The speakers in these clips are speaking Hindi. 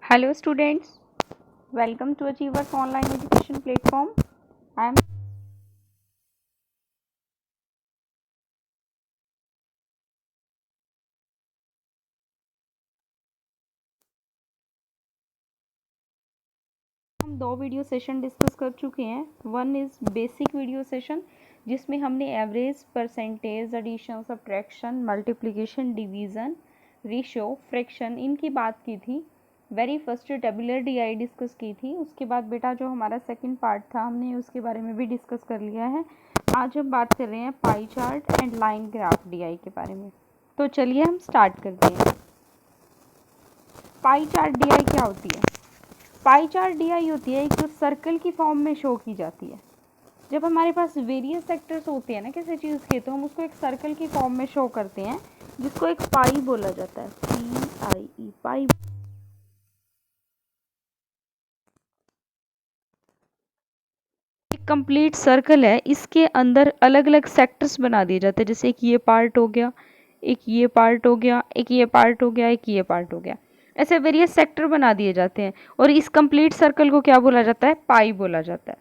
Hello students, welcome to Achievers online education platform. I am हम दो वीडियो सेशन डिस्कस कर चुके हैं। One is basic video session जिसमें हमने average, percentage, addition, subtraction, multiplication, division, ratio, fraction इनकी बात की थी। Very first tabular DI discuss की थी। उसके बाद बेटा जो हमारा सेकंड पार्ट था हमने उसके बारे में भी डिस्कस कर लिया है। आज हम बात कर रहे हैं pie chart and line graph DI के बारे में। तो चलिए हम स्टार्ट करते हैं। पाई चार्ट डीआई क्या होती है? पाई चार्ट डीआई होती है एक सर्कल की फॉर्म में शो की जाती है। जब हमारे पास वेरियस सेक्टर्स होते हैं ना किसी चीज़ के, तो हम उसको एक सर्कल की फॉर्म में शो करते हैं जिसको एक पाई बोला जाता है। PIE पाई। एक कंप्लीट सर्कल है, इसके अंदर अलग अलग सेक्टर्स बना दिए जाते हैं। जैसे एक ये पार्ट हो गया, एक ये पार्ट हो गया, एक ये पार्ट हो गया, एक ये पार्ट हो गया। ऐसे वेरियस सेक्टर बना दिए जाते हैं और इस कंप्लीट सर्कल को क्या बोला जाता है? पाई बोला जाता है।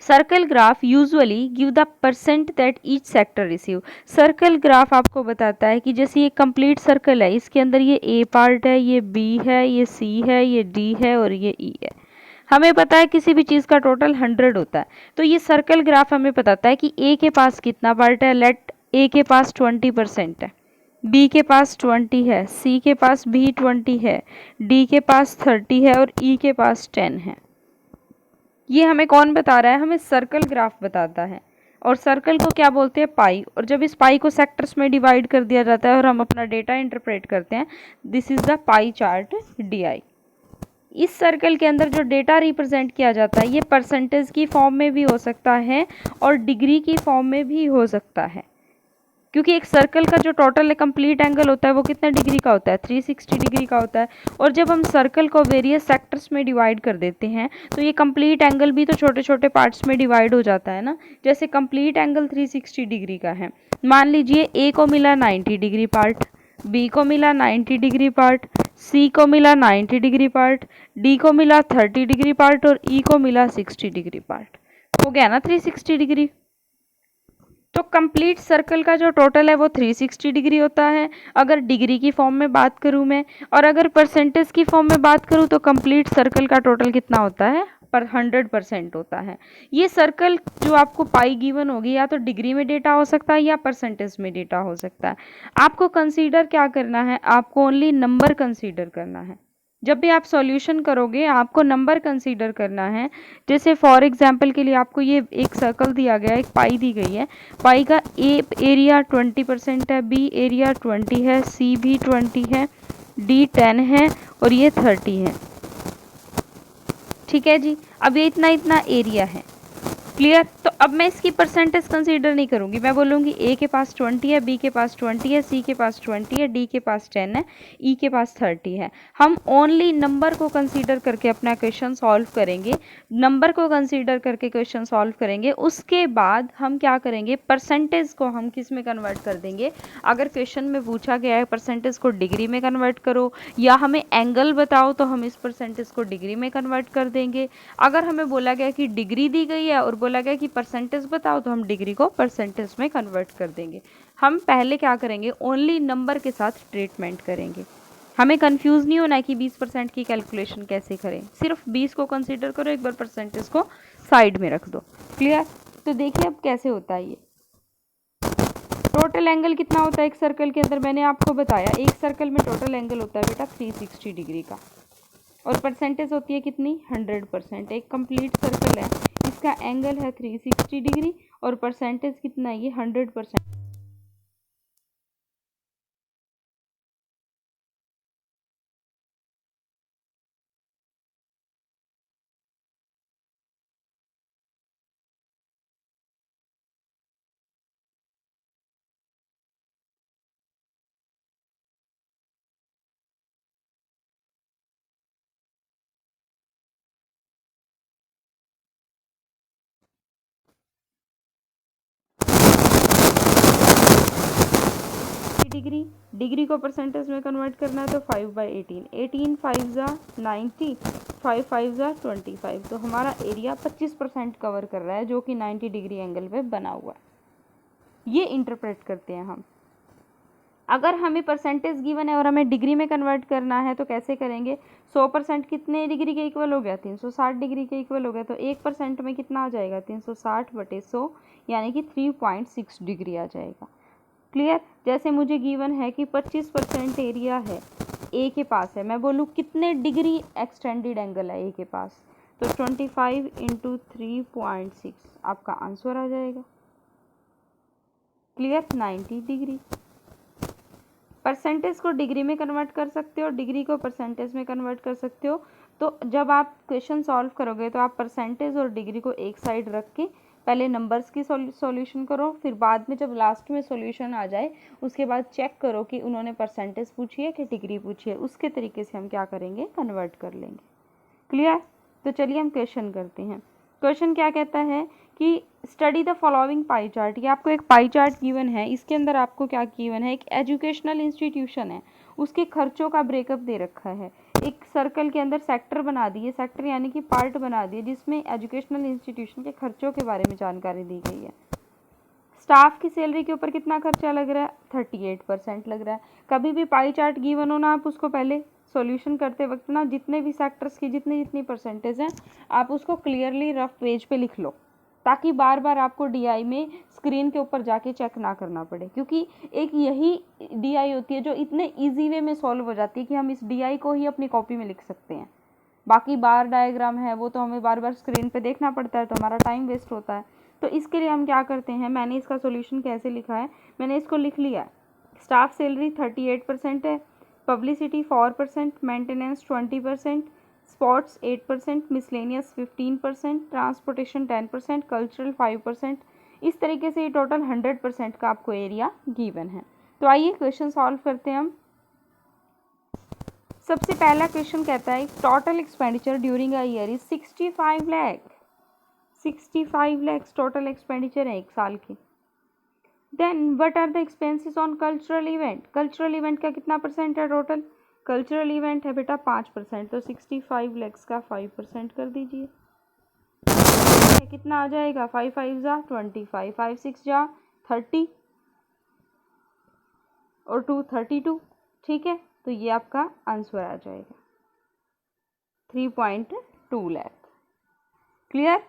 Circle graph usually give the percent that each sector receive. Circle graph आपको बताता है कि जैसे ये कंप्लीट सर्कल है, इसके अंदर ये ए पार्ट है, ये बी है, ये सी है, ये डी है और ये ई है। हमें पता है किसी भी चीज़ का टोटल 100 होता है, तो ये सर्कल ग्राफ हमें बताता है कि ए के पास कितना पार्ट है। लेट ए के पास 20% है, बी के पास 20 है, सी के पास भी 20 है, डी के पास 30 है और ई के पास 10 है। ये हमें कौन बता रहा है? हमें सर्कल ग्राफ बताता है। और सर्कल को क्या बोलते हैं? पाई। और जब इस पाई को सेक्टर्स में डिवाइड कर दिया जाता है और हम अपना डेटा इंटरप्रेट करते हैं, this is the pie chart DI. इस सर्कल के अंदर जो डेटा रिप्रेजेंट किया जाता है ये परसेंटेज की फॉर्म में भी हो सकता है और डिग्री की फॉर्म में भी हो सकता है, क्योंकि एक सर्कल का जो टोटल कंप्लीट एंगल होता है वो कितने डिग्री का होता है? 360 डिग्री का होता है। और जब हम सर्कल को वेरियस सेक्टर्स में डिवाइड कर देते हैं तो ये कंप्लीट एंगल भी तो छोटे छोटे पार्ट्स में डिवाइड हो जाता है ना। जैसे कंप्लीट एंगल 360 डिग्री का है, मान लीजिए ए को मिला 90 डिग्री पार्ट, बी को मिला 90 डिग्री पार्ट, सी को मिला 90 डिग्री पार्ट, डी को मिला 30 डिग्री पार्ट और ई को मिला 60 डिग्री पार्ट। हो गया ना 360 डिग्री। तो कंप्लीट सर्कल का जो टोटल है वो 360 डिग्री होता है अगर डिग्री की फॉर्म में बात करूं मैं। और अगर परसेंटेज की फॉर्म में बात करूं तो कंप्लीट सर्कल का टोटल कितना होता है? पर 100% होता है। ये सर्कल जो आपको पाई गिवन होगी या तो डिग्री में डेटा हो सकता है या परसेंटेज में डेटा हो सकता है। आपको कंसीडर क्या करना है? आपको ओनली नंबर कंसीडर करना है। जब भी आप सॉल्यूशन करोगे आपको नंबर कंसीडर करना है। जैसे फॉर एग्जांपल के लिए आपको ये एक सर्कल दिया गया है, एक पाई दी गई है। पाई का ए एरिया 20% है, बी एरिया 20 है, सी भी 20 है, डी 10 है और ये 30 है। ठीक है जी। अब ये इतना इतना एरिया है। क्लियर? तो अब मैं इसकी परसेंटेज कंसीडर नहीं करूंगी। मैं बोलूंगी ए के पास 20 है, बी के पास 20 है, सी के पास 20 है, डी के पास 10 है, ई के पास 30 है। हम ओनली नंबर को कंसीडर करके अपना क्वेश्चन सॉल्व करेंगे। नंबर को कंसीडर करके क्वेश्चन सॉल्व करेंगे। उसके बाद हम क्या करेंगे? परसेंटेज को हम किस में कन्वर्ट कर देंगे? अगर क्वेश्चन में पूछा गया है परसेंटेज को डिग्री में कन्वर्ट करो या हमें एंगल बताओ तो हम इस परसेंटेज को डिग्री में कन्वर्ट कर देंगे। अगर हमें बोला गया कि डिग्री दी गई है और बोला गया कि परसेंटेज बताओ तो हम डिग्री को परसेंटेज में कन्वर्ट कर देंगे। हम पहले क्या करेंगे? ओनली नंबर के साथ ट्रीटमेंट करेंगे। हमें कंफ्यूज नहीं होना है कि 20% की कैलकुलेशन कैसे करें। सिर्फ 20 को कंसीडर करो, एक बार परसेंटेज को साइड में रख दो। क्लियर? तो देखिए अब कैसे होता है ये। टोटल एंगल कितना होता है एक सर्कल के अंदर? मैंने आपको बताया एक सर्कल में टोटल एंगल होता है बेटा 360 डिग्री का। और परसेंटेज होती है कितनी? 100%। एक कंप्लीट सर्कल है, इसका एंगल है 360 डिग्री और परसेंटेज कितना है? ये 100%। डिग्री को परसेंटेज में कन्वर्ट करना है तो 5/18, 18 5 ज़ा 90, 5 5 ज़ा 25। तो हमारा एरिया 25% कवर कर रहा है जो कि 90 डिग्री एंगल पे बना हुआ है। ये इंटरप्रेट करते हैं हम। अगर हमें परसेंटेज गिवन है और हमें डिग्री में कन्वर्ट करना है तो कैसे करेंगे? 100% कितने डिग्री के इक्वल हो गया? 360 डिग्री के इक्वल हो गया। तो 1% में कितना आ जाएगा? 360/100 यानी कि 3.6 डिग्री आ जाएगा। क्लियर? जैसे मुझे गिवन है कि 25% एरिया है ए के पास है, मैं बोलूँ कितने डिग्री एक्सटेंडेड एंगल है ए के पास, तो 25 × 3.6 आपका आंसर आ जाएगा। क्लियर? 90 डिग्री। परसेंटेज को डिग्री में कन्वर्ट कर सकते हो, डिग्री को परसेंटेज में कन्वर्ट कर सकते हो। तो जब आप क्वेश्चन सॉल्व करोगे तो आप परसेंटेज और डिग्री को एक साइड रख के पहले नंबर्स की सॉल्यूशन करो, फिर बाद में जब लास्ट में सॉल्यूशन आ जाए उसके बाद चेक करो कि उन्होंने परसेंटेज पूछी है कि डिग्री पूछी है। उसके तरीके से हम क्या करेंगे? कन्वर्ट कर लेंगे। क्लियर? तो चलिए हम क्वेश्चन करते हैं। क्वेश्चन क्या कहता है कि study the following pie chart. ये आपको एक पाई चार्ट गिवन है, इसके अंदर आपको क्या गिवन है? एक एजुकेशनल इंस्टीट्यूशन है, उसके खर्चों का ब्रेकअप दे रखा है। एक सर्कल के अंदर सेक्टर बना दिए, सेक्टर यानी कि पार्ट बना दिए जिसमें एजुकेशनल इंस्टीट्यूशन के खर्चों के बारे में जानकारी दी गई है। स्टाफ की सैलरी के ऊपर कितना खर्चा लग रहा है? 38% लग रहा है। कभी भी पाई चार्ट गिवन हो ना, आप उसको पहले सॉल्यूशन करते वक्त ना जितने भी सेक्टर्स की जितनी परसेंटेज हैं आप उसको क्लियरली रफ पेज पे लिख लो, ताकि बार बार आपको डीआई में स्क्रीन के ऊपर जाके चेक ना करना पड़े, क्योंकि एक यही डीआई होती है जो इतने इजी वे में सॉल्व हो जाती है कि हम इस डीआई को ही अपनी कॉपी में लिख सकते हैं। बाकी बार डायग्राम है वो तो हमें बार बार स्क्रीन पे देखना पड़ता है, तो हमारा टाइम वेस्ट होता है। तो इसके लिए हम क्या करते हैं, मैंने इसका सॉल्यूशन कैसे लिखा है, मैंने इसको लिख लिया है। स्टाफ सैलरी 38% है, publicity 4%, maintenance 20%, sports 8%, miscellaneous 15%, transportation 10%, cultural 5%। इस तरीके से ये टोटल 100% का आपको एरिया गिवन है। तो आइए क्वेश्चन सॉल्व करते हैं हम। सबसे पहला क्वेश्चन कहता है total expenditure during a year is 65 lakh. 65 lakh total expenditure है एक साल की। Then what are the expenses on cultural event. Cultural event का कितना परसेंट है टोटल? कल्चरल इवेंट है बेटा 5%, तो 65 लैक्स का 5% कर दीजिए। कितना आ जाएगा? 5 5 जा 25, 5 6 जा 30 और 2 32। ठीक है, तो ये आपका आंसर आ जाएगा 3.2 लाख। क्लियर?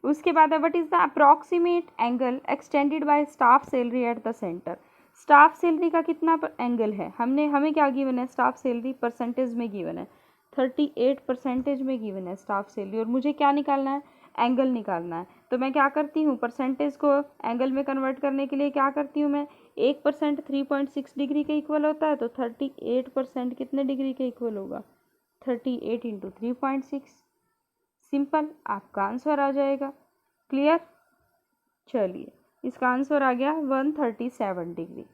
उसके बाद what is the approximate angle extended by staff salary eight the centre. Staff salary का कितना एंगल है? हमें क्या गिवन है? स्टाफ सैलरी परसेंटेज में गिवन है, 38% में गिवन है स्टाफ सैलरी, और मुझे क्या निकालना है? एंगल निकालना है। तो मैं क्या करती हूँ, परसेंटेज को एंगल में कन्वर्ट करने के लिए क्या करती हूँ मैं, 1% 3.6 डिग्री के इक्वल होता है, तो 38% कितने डिग्री के इक्वल होगा? 38 × 3.6। सिंपल, आपका आंसर आ जाएगा। क्लियर? चलिए, इसका आंसर आ गया 137 डिग्री।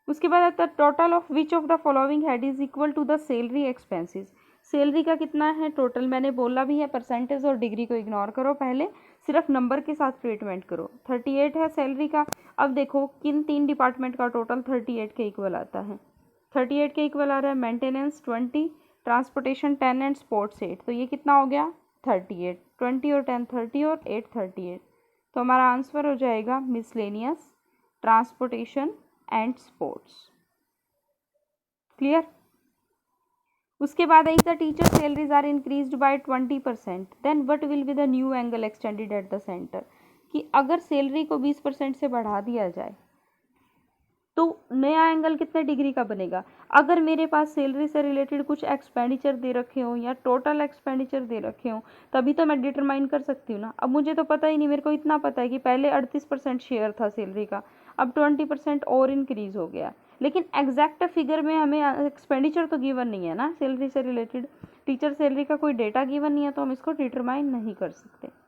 उसके बाद आता है total of which of the following head is equal to the salary expenses. Salary का कितना है टोटल? मैंने बोला भी है परसेंटेज और डिग्री को इग्नोर करो, पहले सिर्फ नंबर के साथ ट्रीटमेंट करो। 38 है सैलरी का। अब देखो किन 3 डिपार्टमेंट का टोटल 38 के इक्वल आता है। 38 के इक्वल आ रहा है मेंटेनेंस 20, ट्रांसपोर्टेशन 10 एंड स्पोर्ट्स 8। तो ये कितना हो गया? 38, 20 और 10 30 और 8 38। तो हमारा आंसर हो जाएगा miscellaneous, transportation and sports. Clear? उसके बाद if the teacher salaries are increased by 20%, then what will be the new angle extended at the centre. कि अगर सैलरी को 20% से बढ़ा दिया जाए तो नया एंगल कितने डिग्री का बनेगा? अगर मेरे पास सैलरी से रिलेटेड कुछ एक्सपेंडिचर दे रखे हो या टोटल एक्सपेंडिचर दे रखे हो, तभी तो मैं डिटरमाइन कर सकती हूँ ना। अब मुझे तो पता ही नहीं, मेरे को इतना पता है कि पहले 38% शेयर था सैलरी का, अब 20% और इंक्रीज हो गया, लेकिन एग्जैक्ट फिगर में हमें एक्सपेंडिचर तो गिवन नहीं है ना सैलरी से रिलेटेड। टीचर सैलरी का कोई डेटा गिवन नहीं है, तो हम इसको डिटरमाइन नहीं कर सकते।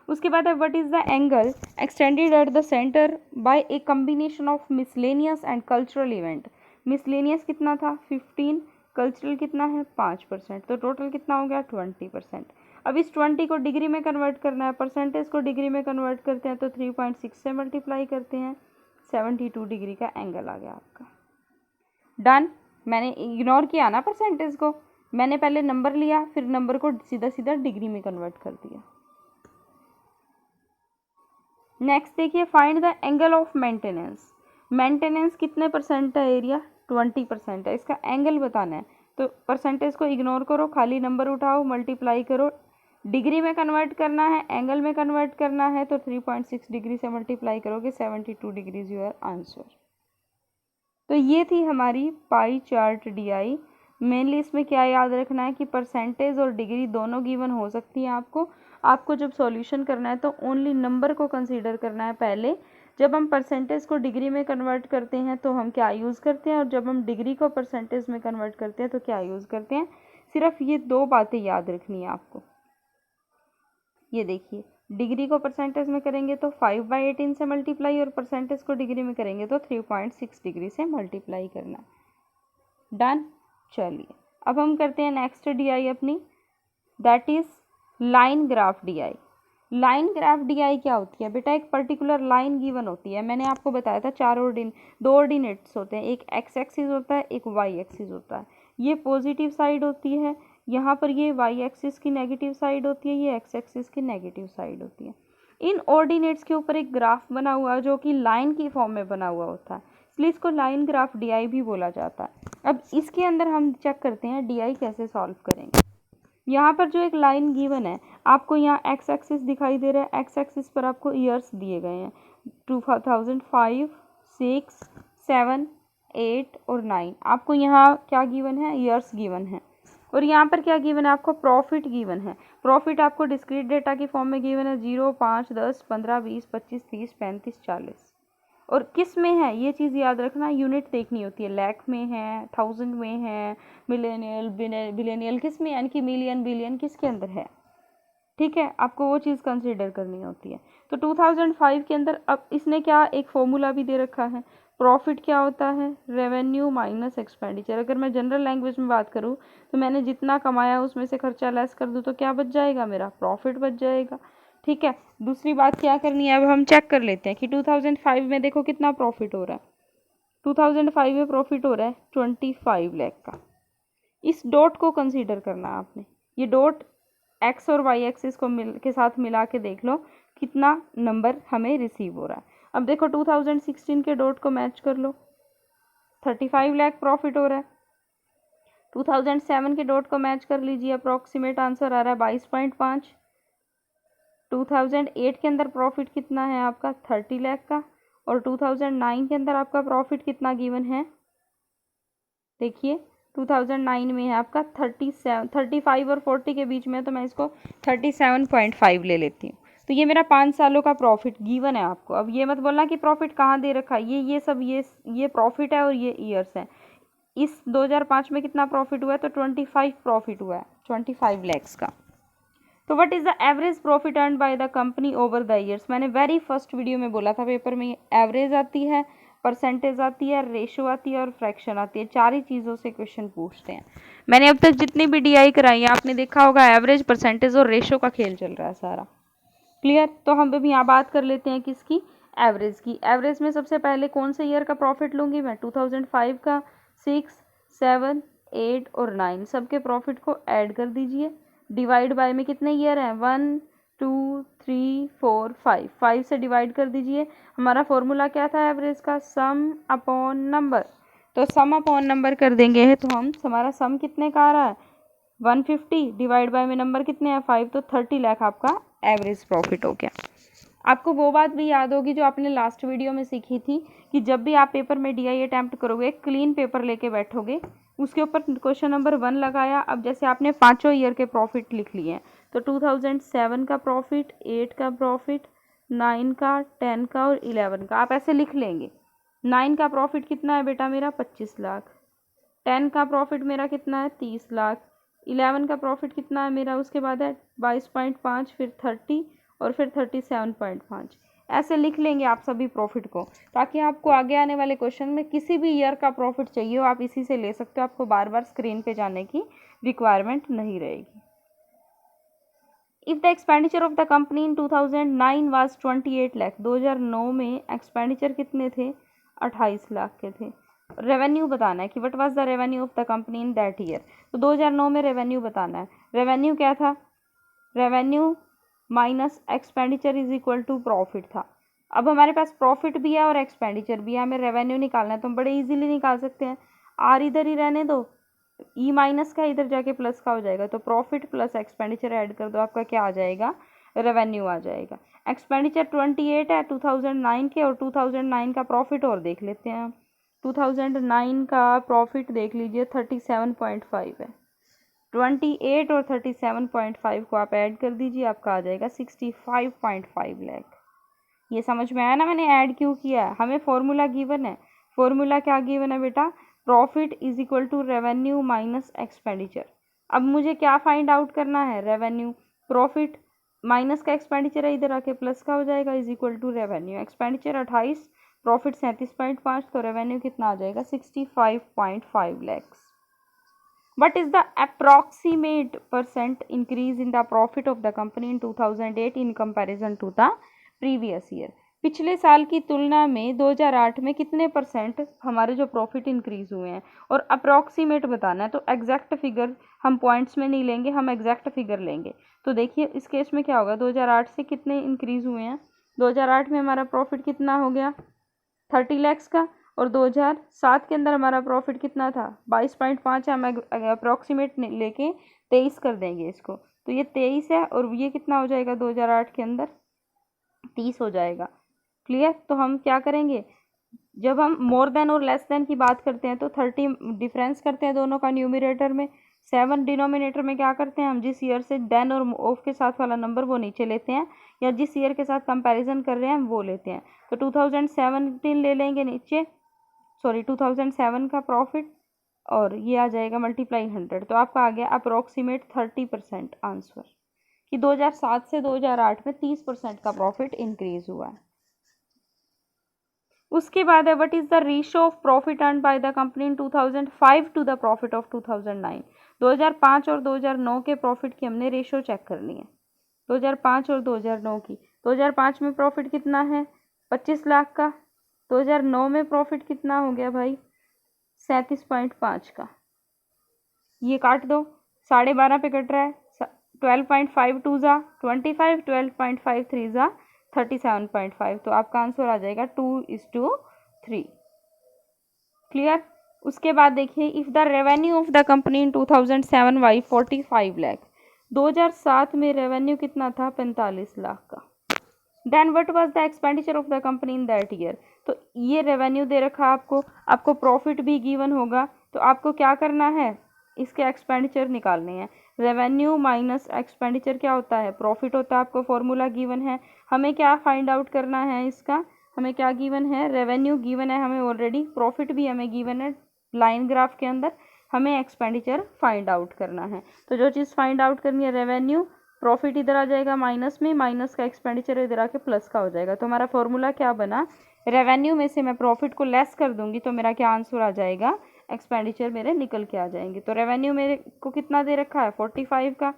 उसके बाद है what is the angle extended at the centre by a combination of miscellaneous and cultural event. Miscellaneous कितना था? 15, कल्चरल कितना है? 5%, तो टोटल कितना हो गया? 20%। अब इस 20 को डिग्री में कन्वर्ट करना है, परसेंटेज को डिग्री में कन्वर्ट करते हैं तो 3.6 से मल्टीप्लाई करते हैं, 72 डिग्री का एंगल आ गया आपका। डन। मैंने इग्नोर किया ना परसेंटेज को, मैंने पहले नंबर लिया, फिर नंबर को सीधा सीधा डिग्री में कन्वर्ट कर दिया। नेक्स्ट देखिए, find the angle of maintenance. Maintenance कितने परसेंट है एरिया? 20% है। इसका एंगल बताना है, तो परसेंटेज को इग्नोर करो, खाली नंबर उठाओ, मल्टीप्लाई करो, डिग्री में कन्वर्ट करना है, एंगल में कन्वर्ट करना है, तो 3.6 डिग्री से मल्टीप्लाई करोगे, 72 डिग्रीज योर आंसर। तो ये थी हमारी पाई चार्ट डीआई। मेनली इसमें क्या याद रखना है कि परसेंटेज और डिग्री दोनों गिवन हो सकती है आपको जब सॉल्यूशन करना है तो ओनली नंबर को कंसीडर करना है पहले। जब हम परसेंटेज को डिग्री में कन्वर्ट करते हैं तो हम क्या यूज़ करते हैं, और जब हम डिग्री को परसेंटेज में कन्वर्ट करते हैं तो क्या यूज़ करते हैं। सिर्फ ये दो बातें याद रखनी है आपको। ये देखिए, डिग्री को परसेंटेज में करेंगे तो 5/18 से मल्टीप्लाई, और परसेंटेज को डिग्री में करेंगे तो 3.6 डिग्री से मल्टीप्लाई करना। डन। चलिए अब हम करते हैं नेक्स्ट डीआई अपनी, that is line graph DI. Line graph DI क्या होती है बेटा? एक पर्टिकुलर लाइन गिवन होती है। मैंने आपको बताया था दो ऑर्डिनेट्स होते हैं, एक एक्स एक्सिस होता है, एक वाई एक्सिस होता है। ये पॉजिटिव साइड होती है, यहाँ पर ये वाई एक्सिस की नेगेटिव साइड होती है, ये एक्स एक्सिस की नेगेटिव साइड होती है। इन ऑर्डिनेट्स के ऊपर एक ग्राफ बना हुआ है जो कि लाइन की फॉर्म में बना हुआ होता है, इसलिए इसको लाइन ग्राफ डीआई भी बोला जाता है। अब इसके अंदर हम चेक करते हैं डीआई कैसे सॉल्व करेंगे। यहाँ पर जो एक लाइन गिवन है, आपको यहाँ एक्स एक्सिस दिखाई दे रहा है, एक्स एक्सिस पर आपको ईयर्स दिए गए हैं 2005, 6, 7, 8 और 9। आपको यहाँ क्या गिवन है? ईयर्स गिवन है। और यहाँ पर क्या गिवन है? आपको प्रॉफिट गिवन है। प्रॉफिट आपको डिस्क्रीट डेटा की फॉर्म में गिवन है 0, 5, 10, 15, 20, 25, 30, 35, 40। और किस में है ये चीज़ याद रखना, यूनिट देखनी होती है, लैख में है, थाउजेंड में है, मिलेनियल बिलेनियल किस में, यानी कि मिलियन बिलियन किसके अंदर है। ठीक है, आपको वो चीज़ कंसीडर करनी होती है। तो 2005 के अंदर अब इसने क्या एक फॉर्मूला भी दे रखा है। प्रॉफिट क्या होता है? Revenue minus expenditure. अगर मैं जनरल लैंग्वेज में बात करूँ तो मैंने जितना कमाया उसमें से खर्चा लेस कर दूँ तो क्या बच जाएगा? मेरा प्रॉफिट बच जाएगा। ठीक है, दूसरी बात क्या करनी है, अब हम चेक कर लेते हैं कि 2005 में देखो कितना प्रॉफिट हो रहा है। 2005 में प्रॉफिट हो रहा है 25 लाख का। इस डॉट को कंसीडर करना है आपने। ये डॉट एक्स और वाई एक्सिस को के साथ मिला के देख लो कितना नंबर हमें रिसीव हो रहा है। अब देखो 2016 के डॉट को मैच कर लो, 35 लाख प्रॉफिट हो रहा है। 2007 के डॉट को मैच कर लीजिए, अप्रॉक्सीमेट आंसर आ रहा है 22.5। 2008 के अंदर प्रॉफिट कितना है आपका? 30 लाख का। और 2009 के अंदर आपका प्रॉफिट कितना गिवन है? देखिए 2009 में है आपका 35 और 40 के बीच में, तो मैं इसको 37.5 ले लेती हूँ। तो ये मेरा 5 सालों का प्रॉफिट गिवन है आपको। अब ये मत बोलना कि प्रॉफिट कहाँ दे रखा है, ये सब ये प्रॉफिट है और ये ईयर्स है। इस 2005 में कितना प्रॉफिट हुआ है? तो 25 प्रॉफिट हुआ है, 25 लैक्स का। तो what is the average profit earn by the company over the years? मैंने वेरी फर्स्ट वीडियो में बोला था पेपर में एवरेज आती है, परसेंटेज आती है, रेशो आती है और फ्रैक्शन आती है। चार ही चीज़ों से क्वेश्चन पूछते हैं। मैंने अब तक जितनी भी डीआई कराई है आपने देखा होगा एवरेज, परसेंटेज और रेशो का खेल चल रहा है सारा। क्लियर? तो हम अभी यहाँ बात कर लेते हैं किसकी? एवरेज की। एवरेज में सबसे पहले कौन से ईयर का प्रॉफिट लूँगी मैं? 2005 का, 6, 7, 8 और 9 सबके प्रॉफिट को ऐड कर दीजिए। डिवाइड बाय में कितने ईयर हैं? 1, 2, 3, 4, 5। 5 से डिवाइड कर दीजिए। हमारा फॉर्मूला क्या था एवरेज का? सम अपॉन नंबर। तो सम अपॉन नंबर कर देंगे तो हमारा सम कितने का आ रहा है? 150। डिवाइड बाय में नंबर कितने हैं? 5। तो 30 लाख आपका एवरेज प्रॉफिट हो गया। आपको वो बात भी याद होगी जो आपने लास्ट वीडियो में सीखी थी कि जब भी आप पेपर में डीआई अटैम्प्ट करोगे, क्लीन पेपर लेके बैठोगे, उसके ऊपर क्वेश्चन नंबर 1 लगाया। अब जैसे आपने पाँचों ईयर के प्रॉफिट लिख लिए हैं, तो 2007 का प्रॉफिट, 8 का प्रॉफिट, 9 का, 10 का और 11 का आप ऐसे लिख लेंगे। 9 का प्रॉफिट कितना है बेटा मेरा? 25 लाख। 10 का प्रॉफिट मेरा कितना है? 30 लाख। 11 का प्रॉफिट कितना है मेरा? उसके बाद है 22.5, फिर 30 और फिर 37.5। ऐसे लिख लेंगे आप सभी प्रॉफिट को, ताकि आपको आगे आने वाले क्वेश्चन में किसी भी ईयर का प्रॉफिट चाहिए हो आप इसी से ले सकते हो। आपको बार बार स्क्रीन पे जाने की रिक्वायरमेंट नहीं रहेगी। If the expenditure of the company in 2009 was 28 lakh. 2009 में एक्सपेंडिचर कितने थे? 28 लाख के थे। रेवेन्यू बताना है कि what was the revenue of the company in that year. तो 2009 में रेवेन्यू बताना है। रेवेन्यू क्या था, revenue minus expenditure is equal to profit था। अब हमारे पास प्रॉफिट भी है और एक्सपेंडिचर भी है, हमें रेवेन्यू निकालना है तो हम बड़े इजीली निकाल सकते हैं। आर इधर ही रहने दो, ई माइनस का इधर जाके प्लस का हो जाएगा, तो प्रॉफिट प्लस एक्सपेंडिचर ऐड कर दो, आपका क्या आ जाएगा, रेवेन्यू आ जाएगा। एक्सपेंडिचर 28 है 2009 के, और 2009 का प्रॉफिट और देख लेते हैं। 2009 का प्रॉफिट देख लीजिए 37.5 है। 28 और 37.5 को आप ऐड कर दीजिए, आपका आ जाएगा 65.5 लाख। ये समझ में आया ना मैंने ऐड क्यों किया है। हमें फॉर्मूला गिवन है, फॉर्मूला क्या गिवन है बेटा, profit is equal to revenue minus expenditure. अब मुझे क्या फाइंड आउट करना है, रेवेन्यू। प्रॉफिट माइनस का एक्सपेंडिचर है, इधर आके प्लस का हो जाएगा, is equal to revenue. Expenditure 28, profit 37.5, तो रेवेन्यू कितना आ जाएगा 65.5 lakhs. What is the approximate percent increase in the profit of the company in 2008 in comparison to the previous year? पिछले साल की तुलना में 2008 में कितने परसेंट हमारे जो प्रॉफिट इंक्रीज हुए हैं, और अप्रॉक्सीमेट बताना है। तो एग्जैक्ट फिगर हम पॉइंट्स में नहीं लेंगे, हम एग्जैक्ट फिगर लेंगे। तो देखिए इस केस में क्या होगा, 2008 से कितने इंक्रीज हुए हैं। 2008 में हमारा प्रॉफिट कितना हो गया 30 लैक्स का, और 2007 के अंदर हमारा प्रॉफिट कितना था 22.5 है। हम अप्रॉक्सीमेट लेके 23 कर देंगे इसको, तो ये 23 है, और ये कितना हो जाएगा 2008 के अंदर 30 हो जाएगा। क्लियर। तो हम क्या करेंगे, जब हम मोर देन और लेस देन की बात करते हैं तो 30 डिफरेंस करते हैं दोनों का न्यूमरेटर में, 7 डिनोमिनेटर में क्या करते हैं हम, जिस ईयर से देन और ऑफ के साथ वाला नंबर वो नीचे लेते हैं, या जिस ईयर के साथ कंपैरिजन कर रहे हैं हम वो लेते हैं। तो 2017 ले लेंगे नीचे, 2007 का प्रॉफिट, और ये आ जाएगा मल्टीप्लाई 100, तो आपका आ गया अप्रोक्सीमेट 30% आंसर, कि 2007 से 2008 में 30% का प्रॉफिट इंक्रीज हुआ है। उसके बाद है what is the ratio of profit earn by the company in 2005 to the profit of 2009। 2005 और 2009 के प्रॉफिट की हमने रेशियो चेक करनी है। 2005 और 2009 की, 2005 में प्रॉफिट कितना है 25 लाख का, 2009 में प्रॉफिट कितना हो गया भाई 37.5 का। ये काट दो, 12.5 पे कट रहा है, 12.5 2 ज़ा 25, 12.5 3 ज़ा 37.5, तो आपका आंसर आ जाएगा 2:3। क्लियर। उसके बाद देखिए if the revenue of the company in 2007 was 45 lakh, 2007 में रेवेन्यू कितना था 45 लाख का। Then what was the expenditure of the company in that year. तो ये रेवेन्यू दे रखा आपको प्रॉफिट भी गिवन होगा, तो आपको क्या करना है, इसके एक्सपेंडिचर निकालने हैं। रेवेन्यू माइनस एक्सपेंडिचर क्या होता है, प्रॉफिट होता है। आपको फॉर्मूला गिवन है, हमें क्या फाइंड आउट करना है इसका, हमें क्या गिवन है, रेवेन्यू गिवन है हमें ऑलरेडी, प्रॉफिट भी हमें गिवन है लाइन ग्राफ के अंदर, हमें एक्सपेंडिचर फाइंड आउट करना है। तो जो चीज़ फाइंड आउट करनी है, रेवेन्यू, प्रॉफिट इधर आ जाएगा माइनस में, माइनस का एक्सपेंडिचर इधर आके प्लस का हो जाएगा। तो हमारा फॉर्मूला क्या बना, रेवेन्यू में से मैं प्रॉफिट को लेस कर दूंगी तो मेरा क्या आंसर आ जाएगा, एक्सपेंडिचर मेरे निकल के आ जाएंगे। तो रेवेन्यू मेरे को कितना दे रखा है 45 का,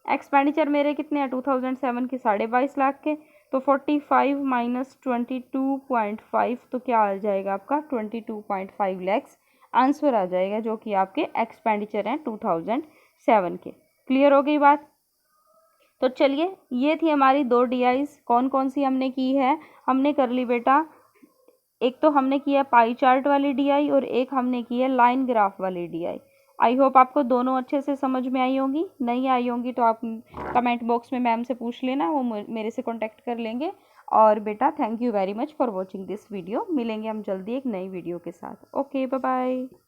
एक्सपेंडिचर मेरे कितने हैं 2007 के 22.5 लाख के, तो 45 माइनस 22.5, तो क्या आ जाएगा आपका 22.5 लैक्स आंसर आ जाएगा, जो कि आपके एक्सपेंडिचर हैं 2007 के। क्लियर हो गई बात। तो चलिए ये थी हमारी 2 DIs, कौन कौन सी हमने की है, हमने कर ली बेटा, एक तो हमने किया पाई चार्ट वाली DI और एक हमने की है लाइन ग्राफ वाली DI। आई होप आपको दोनों अच्छे से समझ में आई होंगी, नहीं आई होंगी तो आप कमेंट बॉक्स में मैम से पूछ लेना, वो मेरे से कांटेक्ट कर लेंगे। और बेटा thank you very much for watching this video, मिलेंगे हम जल्दी एक नई वीडियो के साथ। Okay bye bye.